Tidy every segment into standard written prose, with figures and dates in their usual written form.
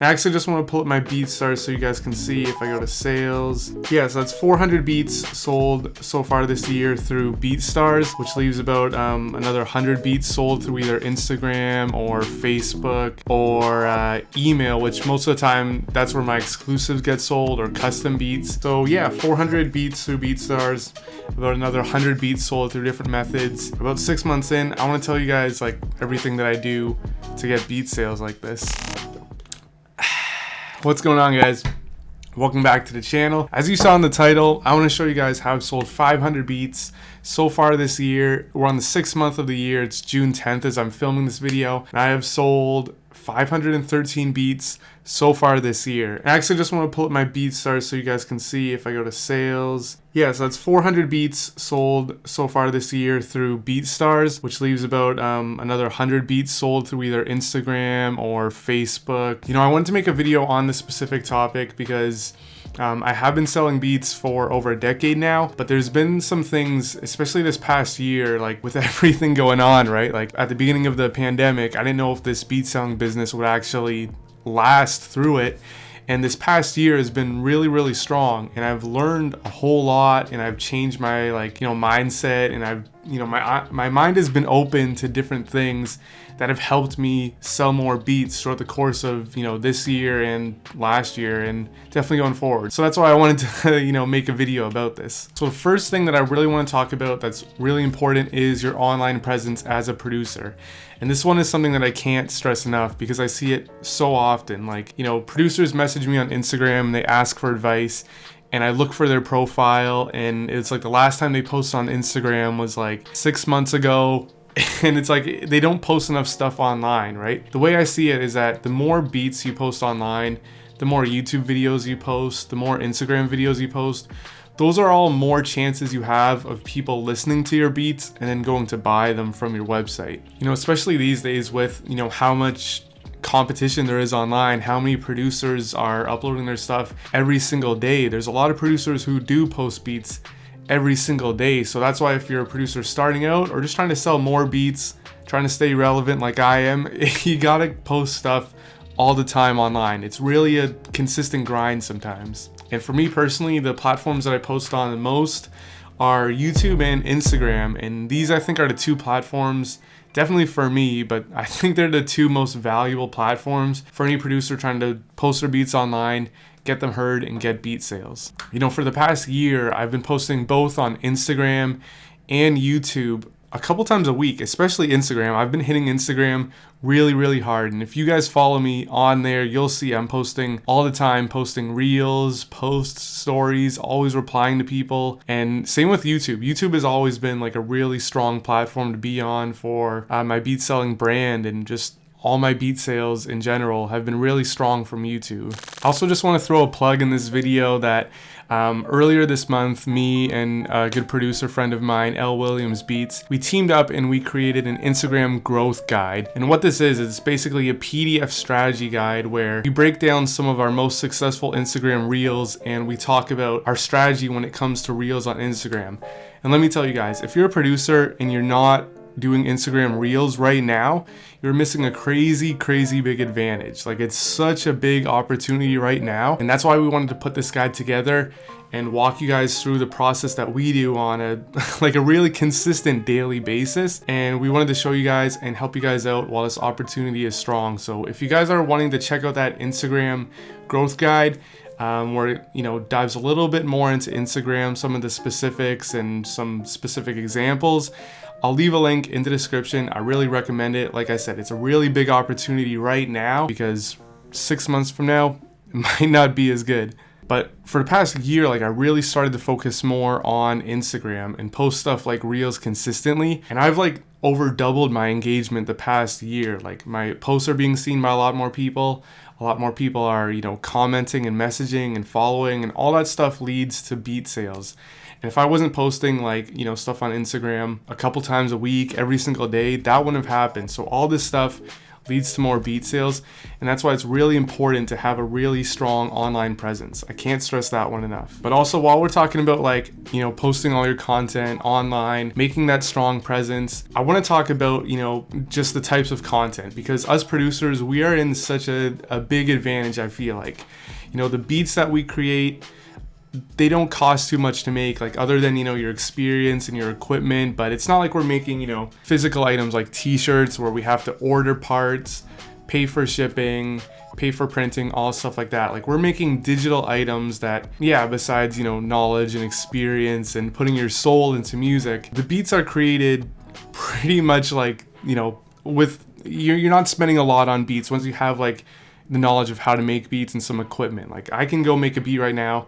I actually just want to pull up my BeatStars so you guys can see if I go to sales. Yeah, so that's 400 beats sold so far this year through BeatStars, which leaves about another 100 beats sold through either Instagram or Facebook or email, which most of the time that's where my exclusives get sold, or custom beats. So yeah, 400 beats through BeatStars, about another 100 beats sold through different methods. About 6 months in, I want to tell you guys like everything that I do to get beat sales like this. What's going on, guys? Welcome back to the channel. As you saw in the title, I want to show you guys how I've sold 500 beats so far this year. We're on the 6th month of the year. It's June 10th as I'm filming this video, and I have sold 513 beats so far this year. I actually just want to pull up my BeatStars so you guys can see if I go to sales. Yeah, so that's 400 beats sold so far this year through BeatStars, which leaves about another 100 beats sold through either Instagram or Facebook. You know, I wanted to make a video on this specific topic because I have been selling beats for over a decade now, but there's been some things, especially this past year, like with everything going on, right? Like at the beginning of the pandemic, I didn't know if this beat selling business would actually last through it. And this past year has been really strong, and I've learned a whole lot, and I've changed my mindset, and I've my mind has been open to different things that have helped me sell more beats throughout the course of this year and last year, and definitely going forward. So that's why I wanted to make a video about this. So the first thing that I really want to talk about that's really important is your online presence as a producer. And this one is something that I can't stress enough because I see it so often. Like, producers message me on Instagram and they ask for advice, and I look for their profile, and it's like the last time they posted on Instagram was like 6 months ago. And it's like they don't post enough stuff online, right? The way I see it is that the more beats you post online, the more YouTube videos you post, the more Instagram videos you post, those are all more chances you have of people listening to your beats and then going to buy them from your website. Especially these days with, how much competition there is online, how many producers are uploading their stuff every single day. There's a lot of producers who do post beats every single day. So that's why if you're a producer starting out or just trying to sell more beats, trying to stay relevant like I am, you gotta post stuff all the time online. It's really a consistent grind sometimes. And for me personally, the platforms that I post on the most are YouTube and Instagram. And these I think are the two platforms, definitely for me, but I think they're the two most valuable platforms for any producer trying to post their beats online, get them heard, and get beat sales. For the past year, I've been posting both on Instagram and YouTube a couple times a week, especially Instagram. I've been hitting Instagram really hard, and if you guys follow me on there, you'll see I'm posting all the time, posting reels, posts, stories, always replying to people. And same with YouTube. YouTube has always been like a really strong platform to be on for my beat selling brand, and just all my beat sales in general have been really strong from YouTube. I also just want to throw a plug in this video that earlier this month, me and a good producer friend of mine, L. Williams Beats, we teamed up and we created an Instagram growth guide. And what this is basically a PDF strategy guide where we break down some of our most successful Instagram reels, and we talk about our strategy when it comes to reels on Instagram. And let me tell you guys, if you're a producer and you're not doing Instagram reels right now, you're missing a crazy big advantage. Like, it's such a big opportunity right now, and that's why we wanted to put this guide together and walk you guys through the process that we do on a really consistent daily basis. And we wanted to show you guys and help you guys out while this opportunity is strong. So if you guys are wanting to check out that Instagram growth guide, where it dives a little bit more into Instagram, some of the specifics and some specific examples, I'll leave a link in the description. I really recommend it. Like I said, it's a really big opportunity right now because 6 months from now, it might not be as good. But for the past year, I really started to focus more on Instagram and post stuff like reels consistently. And I've over doubled my engagement the past year. My posts are being seen by a lot more people. A lot more people are, commenting and messaging and following, and all that stuff leads to beat sales. And if I wasn't posting stuff on Instagram a couple times a week, every single day, that wouldn't have happened. So all this stuff leads to more beat sales, and that's why it's really important to have a really strong online presence. I can't stress that one enough. But also, while we're talking about like, you know, posting all your content online, making that strong presence, I want to talk about, you know, just the types of content, because us producers, we are in such a big advantage. I feel like, you know, the beats that we create, they don't cost too much to make, like other than, you know, your experience and your equipment. But it's not like we're making, you know, physical items like t-shirts where we have to order parts, pay for shipping, pay for printing, all stuff like that. Like, we're making digital items that, yeah, besides, you know, knowledge and experience and putting your soul into music, the beats are created pretty much like, you know, with you're not spending a lot on beats once you have like the knowledge of how to make beats and some equipment. Like, I can go make a beat right now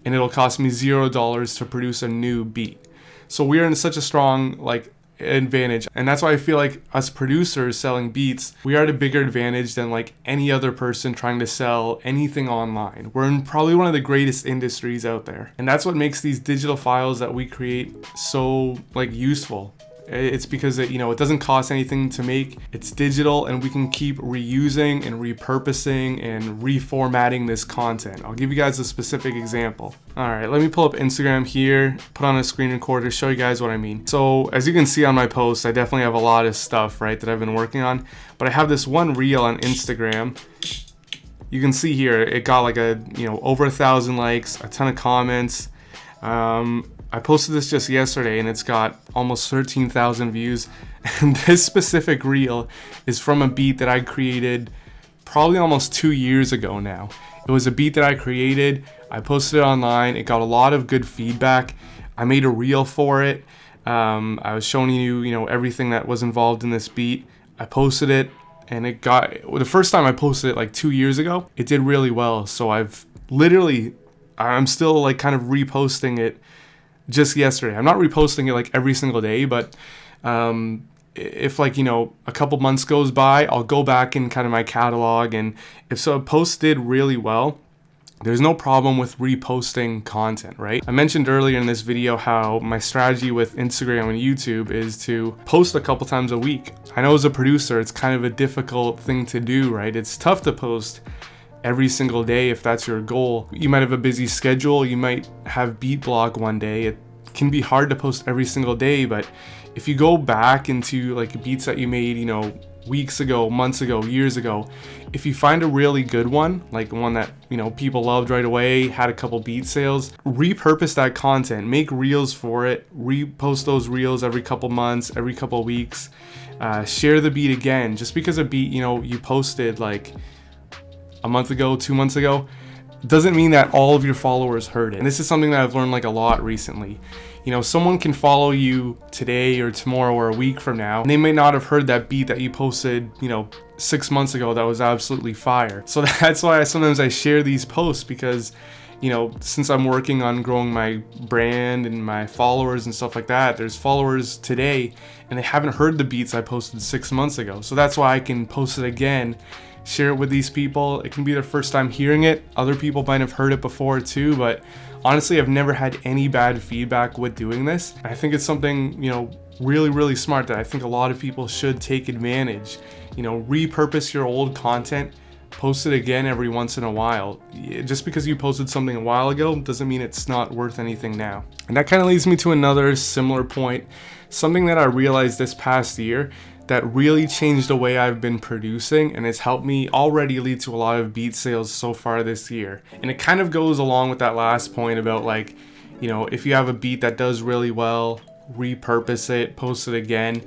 and it'll cost me $0 to produce a new beat. So we are in such a strong like advantage, and that's why I feel like us producers selling beats, we are at a bigger advantage than like any other person trying to sell anything online. We're in probably one of the greatest industries out there, and that's what makes these digital files that we create so like useful. It's because it, you know, it doesn't cost anything to make. It's digital, and we can keep reusing and repurposing and reformatting this content. I'll give you guys a specific example. All right, let me pull up Instagram here, put on a screen recorder, show you guys what I mean. So as you can see on my posts, I definitely have a lot of stuff, right, that I've been working on. But I have this one reel on Instagram. You can see here, it got like over 1,000 likes, a ton of comments. I posted this just yesterday and it's got almost 13,000 views. And this specific reel is from a beat that I created probably almost 2 years ago now. It was a beat that I created, I posted it online, it got a lot of good feedback. I made a reel for it. I was showing you, you know, everything that was involved in this beat. I posted it, and it got, the first time I posted it like 2 years ago, it did really well. So I'm still like kind of reposting it just yesterday. I'm not reposting it like every single day, but if like, you know, a couple months goes by, I'll go back in kind of my catalog, and if so a post did really well, there's no problem with reposting content, right? I mentioned earlier in this video how my strategy with Instagram and YouTube is to post a couple times a week. I know as a producer, it's kind of a difficult thing to do, right? It's tough to post every single day if that's your goal. You might have a busy schedule, you might have beat block one day. It can be hard to post every single day, but if you go back into like beats that you made, you know, weeks ago, months ago, years ago, if you find a really good one, like one that, you know, people loved right away, had a couple beat sales, repurpose that content, make reels for it, repost those reels every couple months, every couple weeks, share the beat again. Just because a beat, you know, you posted like a month ago, 2 months ago, doesn't mean that all of your followers heard it. And this is something that I've learned like a lot recently. You know, someone can follow you today or tomorrow or a week from now, and they may not have heard that beat that you posted, you know, 6 months ago that was absolutely fire. So that's why sometimes I share these posts, because, you know, since I'm working on growing my brand and my followers and stuff like that, there's followers today and they haven't heard the beats I posted 6 months ago. So that's why I can post it again, share it with these people. It can be their first time hearing it. Other people might have heard it before too, but honestly, I've never had any bad feedback with doing this. I think it's something, you know, really, really smart that I think a lot of people should take advantage. You know, repurpose your old content, post it again every once in a while. Just because you posted something a while ago doesn't mean it's not worth anything now. And that kind of leads me to another similar point, something that I realized this past year that really changed the way I've been producing, and it's helped me already lead to a lot of beat sales so far this year. And it kind of goes along with that last point about, like, you know, if you have a beat that does really well, repurpose it, post it again.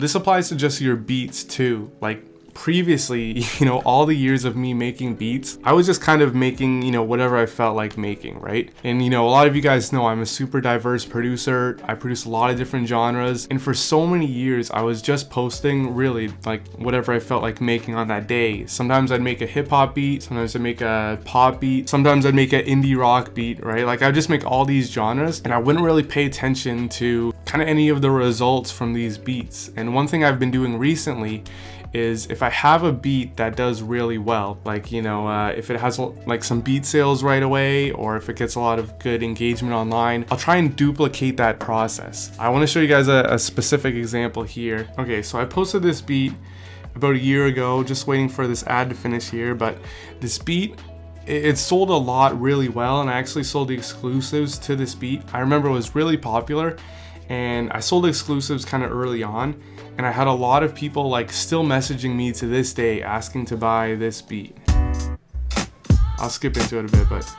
This applies to just your beats too. Like, previously, you know, all the years of me making beats, I was just kind of making, you know, whatever I felt like making, right? And, you know, a lot of you guys know I'm a super diverse producer. I produce a lot of different genres, and for so many years I was just posting really like whatever I felt like making on that day. Sometimes I'd make a hip-hop beat, sometimes I'd make a pop beat, sometimes I'd make an indie rock beat, right? Like, I'd just make all these genres, and I wouldn't really pay attention to kind of any of the results from these beats. And one thing I've been doing recently is, if I have a beat that does really well, like, you know, if it has like some beat sales right away, or if it gets a lot of good engagement online, I'll try and duplicate that process. I want to show you guys a specific example here. Okay, so I posted this beat about a year ago, just waiting for this ad to finish here, but this beat, it sold a lot really well, and I actually sold the exclusives to this beat. I remember it was really popular, and I sold exclusives kind of early on, and I had a lot of people like still messaging me to this day asking to buy this beat. I'll skip into it a bit, but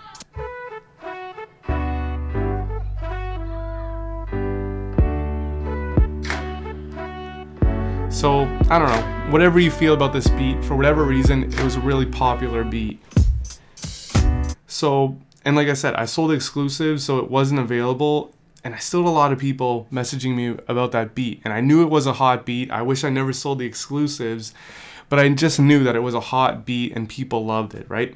so I don't know, whatever you feel about this beat, for whatever reason, it was a really popular beat. So, and like I said, I sold exclusives, so it wasn't available, and I still had a lot of people messaging me about that beat, and I knew it was a hot beat. I wish I never sold the exclusives, but I just knew that it was a hot beat and people loved it, right?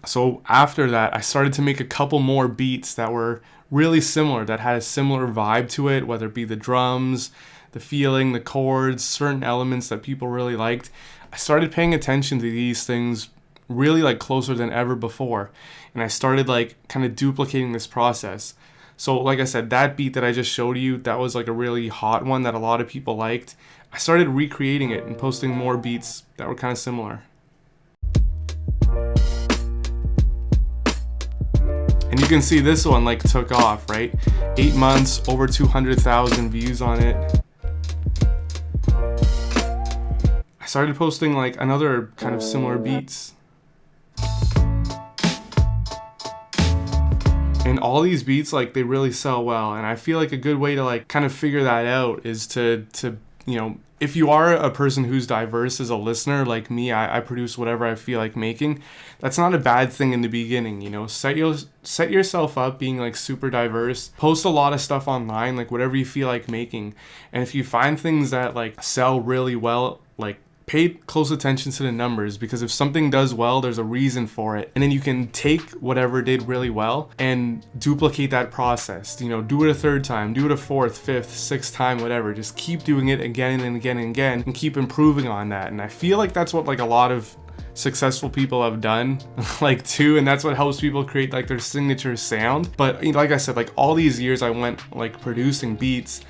So after that, I started to make a couple more beats that were really similar, that had a similar vibe to it, whether it be the drums, the feeling, the chords, certain elements that people really liked. I started paying attention to these things really like closer than ever before, and I started like kind of duplicating this process. So like I said, that beat that I just showed you, that was like a really hot one that a lot of people liked. I started recreating it and posting more beats that were kind of similar. And you can see this one like took off, right? 8 months, over 200,000 views on it. I started posting like another kind of similar beats. And all these beats, like, they really sell well. And I feel like a good way to like kind of figure that out is to you know, if you are a person who's diverse as a listener like me, I produce whatever I feel like making. That's not a bad thing in the beginning, you know. Set yourself up being like super diverse. Post a lot of stuff online, like whatever you feel like making. And if you find things that like sell really well, like pay close attention to the numbers, because if something does well, there's a reason for it. And then you can take whatever did really well and duplicate that process. You know, do it a third time, do it a fourth, fifth, sixth time, whatever. Just keep doing it again and again and again, and keep improving on that. And I feel like that's what like a lot of successful people have done like too, and that's what helps people create like their signature sound. But you know, like I said, like all these years I went like producing beats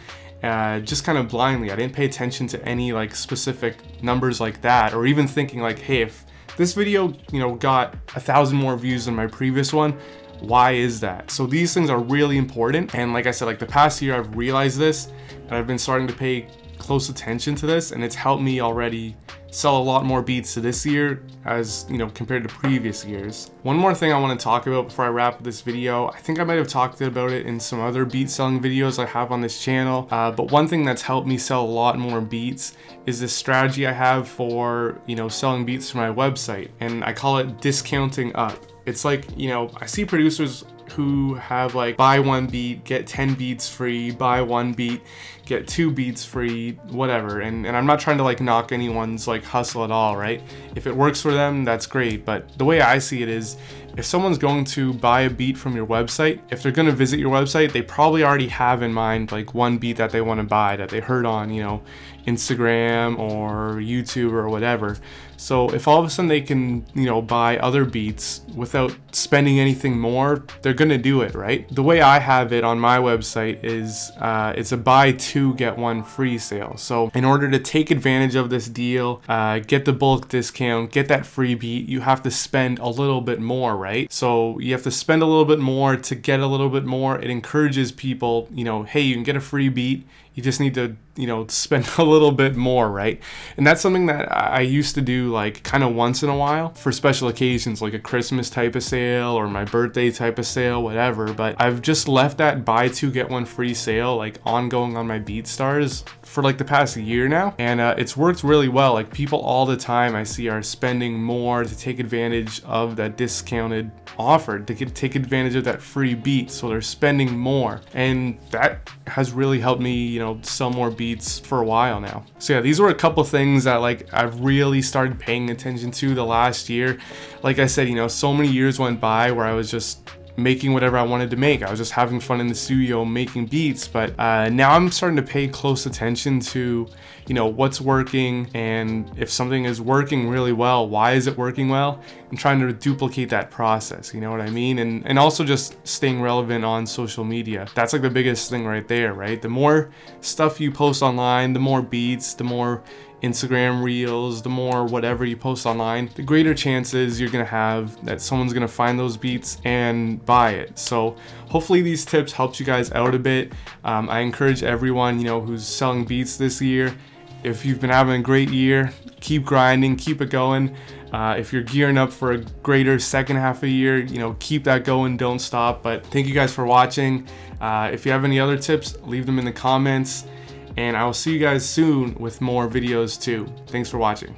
just kind of blindly. I didn't pay attention to any like specific numbers like that, or even thinking like, hey, if this video, you know, got 1,000 more views than my previous one, why is that? So these things are really important. And like I said, like the past year I've realized this, and I've been starting to pay close attention to this, and it's helped me already sell a lot more beats to this year as, you know, compared to previous years. One more thing I want to talk about before I wrap up this video. I think I might have talked about it in some other beat selling videos I have on this channel, but one thing that's helped me sell a lot more beats is this strategy I have for, you know, selling beats for my website, and I call it discounting up. It's like, you know, I see producers who have like buy one beat, get 10 beats free, buy one beat, get 2 beats free, whatever. And I'm not trying to like knock anyone's like hustle at all, right? If it works for them, that's great. But the way I see it is, if someone's going to buy a beat from your website, if they're going to visit your website, they probably already have in mind like one beat that they want to buy, that they heard on, you know, Instagram or YouTube or whatever. So if all of a sudden they can, you know, buy other beats without spending anything more, they're gonna do it, right? The way I have it on my website is it's a buy 2 get 1 free sale. So in order to take advantage of this deal, get the bulk discount, get that free beat, you have to spend a little bit more, right? So you have to spend a little bit more to get a little bit more. It encourages people, you know, hey, you can get a free beat, you just need to, you know, spend a little bit more, right? And that's something that I used to do like kind of once in a while for special occasions, like a Christmas type of sale or my birthday type of sale, whatever. But I've just left that buy 2 get 1 free sale like ongoing on my BeatStars for like the past year now, and it's worked really well. Like people all the time I see are spending more to take advantage of that discounted offer, to take advantage of that free beat, so they're spending more, and that has really helped me, you know, sell more beats for a while now. So yeah, these were a couple things that like I've really started paying attention to the last year. Like I said, you know, so many years went by where I was just making whatever I wanted to make. I was just having fun in the studio making beats, but now I'm starting to pay close attention to, you know, what's working, and if something is working really well, why is it working well, and trying to duplicate that process, you know what I mean? And also just staying relevant on social media. That's like the biggest thing right there, right? The more stuff you post online, the more beats, the more Instagram reels, the more whatever you post online, the greater chances you're gonna have that someone's gonna find those beats and buy it. So hopefully these tips helped you guys out a bit. I encourage everyone, you know, who's selling beats this year, if you've been having a great year, keep grinding, keep it going. If you're gearing up for a greater second half of the year, you know, keep that going, don't stop. But thank you guys for watching. If you have any other tips, leave them in the comments. And I will see you guys soon with more videos too. Thanks for watching.